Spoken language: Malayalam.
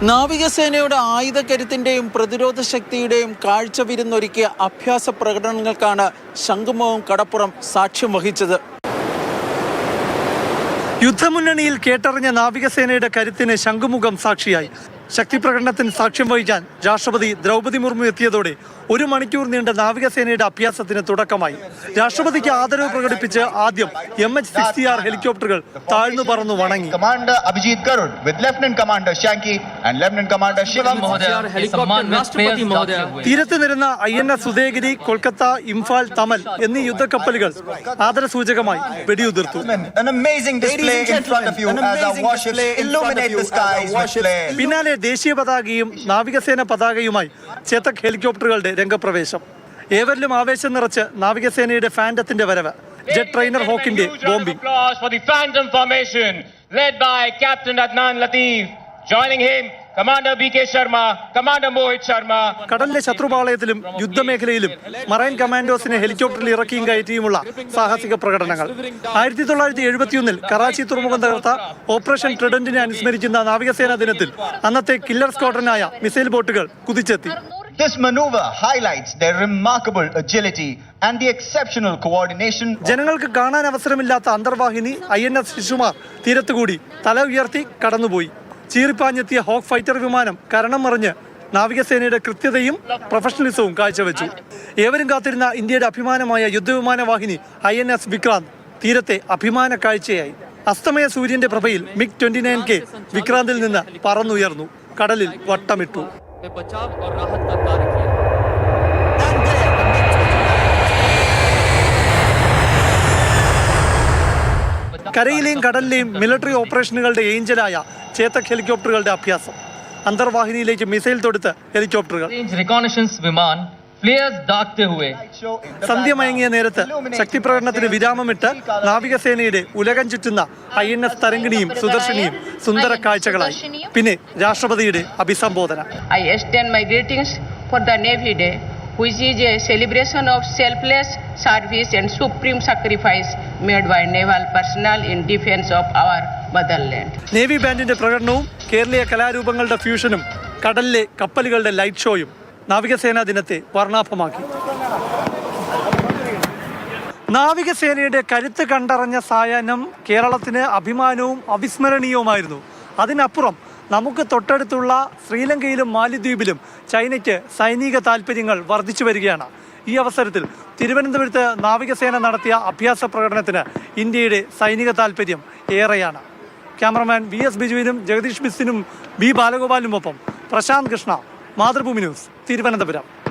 നാവികസേനയുടെ ആയുധക്കരുത്തിന്റെയും പ്രതിരോധ ശക്തിയുടെയും കാഴ്ചവിരുന്നൊരുക്കിയ അഭ്യാസ പ്രകടനങ്ങൾക്കാണ് ശംഖുമുഖം കടപ്പുറം സാക്ഷ്യം വഹിച്ചത്. യുദ്ധമുന്നണിയിൽ കേട്ടറിഞ്ഞ നാവികസേനയുടെ കരുത്തിന് ശംഖുമുഖം സാക്ഷിയായി. ശക്തി പ്രകടനത്തിന് സാക്ഷ്യം വഹിക്കാൻ രാഷ്ട്രപതി ദ്രൗപദി മുർമു എത്തിയതോടെ 1 മണിക്കൂർ നീണ്ട നാവികസേനയുടെ അഭ്യാസത്തിന് തുടക്കമായി. രാഷ്ട്രപതിക്ക് ആദരവ് പ്രകടിപ്പിച്ച് ആദ്യം MH-60R ഹെലികോപ്റ്ററുകൾ താഴ്ന്നു പറന്നു വണങ്ങി. Commander Abhijith Karun with lieutenant commander Shanki and lieutenant commander Shivam തീരത്ത് നിരുന്ന INS ഉദയഗിരി, കൊൽക്കത്ത, ഇംഫാൽ, തമൽ എന്നീ യുദ്ധക്കപ്പലുകൾ ആദരസൂചകമായി വെടിയുതിർത്തു. പിന്നാലെ ദേശീയ പതാകയും നാവികസേന പതാകയുമായി ചേതക് ഹെലികോപ്റ്ററുകളുടെ രംഗപ്രവേശം. ഏവരിലും ആവേശം നിറച്ച് നാവികസേനയുടെ ഫാൻറ്റത്തിന്റെ വരവ്. ജെറ്റ് ട്രെയിനർ ഹോക്കിന്റെ ബോംബിംഗ്. കടലിലെ ശത്രുപാളയത്തിലും യുദ്ധമേഖലയിലും മറൈൻ കമാൻഡോസിനെ ഹെലികോപ്റ്ററിൽ ഇറക്കിയും കയറ്റിയുമുള്ള സാഹസിക പ്രകടനങ്ങൾ. 1971 കറാച്ചി തുറമുഖം തകർത്ത ഓപ്പറേഷൻ ട്രിഡന്റിനെ അനുസ്മരിക്കുന്ന നാവികസേനാ ദിനത്തിൽ അന്നത്തെ കില്ലർ സ്ക്വാഡ്രനായ മിസൈൽ ബോട്ടുകൾ കുതിച്ചെത്തി. This maneuver highlights their remarkable agility and the exceptional coordination. ജനങ്ങൾക്ക് കാണാൻ അവസരമില്ലാത്ത അന്തർവാഹിനി INS ശിശുമാർ തീരത്തുകൂടി തല ഉയർത്തി കടന്നുപോയി. ചീറിപ്പാഞ്ഞെത്തിയ ഹോക്ക് ഫൈറ്റർ വിമാനം കരണം മറിഞ്ഞ് നാവികസേനയുടെ കൃത്യതയും പ്രൊഫഷണലിസവും കാഴ്ചവെച്ചു. ഏവരും കാത്തിരുന്ന ഇന്ത്യയുടെ അഭിമാനമായ യുദ്ധവിമാന വാഹിനി INS വിക്രാന്ത് തീരത്തെ അഭിമാന കാഴ്ചയായി. അസ്തമയ സൂര്യന്റെ പ്രഭയിൽ MiG-29K വിക്രാന്തിൽ നിന്ന് പറന്നുയർന്നു, കടലിൽ വട്ടമിട്ടു. കരയിലെയും കടലിലെയും മിലിറ്ററി ഓപ്പറേഷനുകളുടെ ഏഞ്ചലായ ചേതക് ഹെലികോപ്റ്ററുകളുടെ അഭ്യാസം. അന്തർവാഹിനിയിലേക്ക് മിസൈൽ തൊടുത്ത് ഹെലികോപ്റ്ററുകൾ. സന്ധ്യമയങ്ങിയ നേരത്ത് ശക്തി പ്രകടനത്തിന് വിരാമമിട്ട് നാവികസേനയുടെ ഉലകം ചുറ്റുന്ന INS തരംഗിണിയും സുദർശിനിയും സുന്ദര കാഴ്ചകളായി. പിന്നെ രാഷ്ട്രപതിയുടെ അഭിസംബോധന. I extend my greetings for the Navy Day, which is a celebration of selfless service and supreme sacrifice made by naval personnel in defense of our motherland. Navy ബാൻഡിന്റെ പ്രകടനവും കേരളീയ കലാരൂപങ്ങളുടെ ഫ്യൂഷനും കടലിലെ കപ്പലുകളുടെ ലൈറ്റ് ഷോയും നാവികസേനാ ദിനത്തെ വർണ്ണാഭമാക്കി. നാവികസേനയുടെ കരുത്ത് കണ്ടറിഞ്ഞ സായാഹ്നം കേരളത്തിന് അഭിമാനവും അവിസ്മരണീയവുമായിരുന്നു. അതിനപ്പുറം നമുക്ക് തൊട്ടടുത്തുള്ള ശ്രീലങ്കയിലും മാലിദ്വീപിലും ചൈനയ്ക്ക് സൈനിക താൽപ്പര്യങ്ങൾ വർദ്ധിച്ചു വരികയാണ്. ഈ അവസരത്തിൽ തിരുവനന്തപുരത്ത് നാവികസേന നടത്തിയ അഭ്യാസ പ്രകടനത്തിന് ഇന്ത്യയുടെ സൈനിക താൽപ്പര്യം ഏറെയാണ്. ക്യാമറമാൻ VS ബിജുവിനും ജഗദീഷ് ബിസിനും B ബാലഗോപാലിനുമൊപ്പം പ്രശാന്ത് കൃഷ്ണ, മാതൃഭൂമി ന്യൂസ്, തിരുവനന്തപുരം.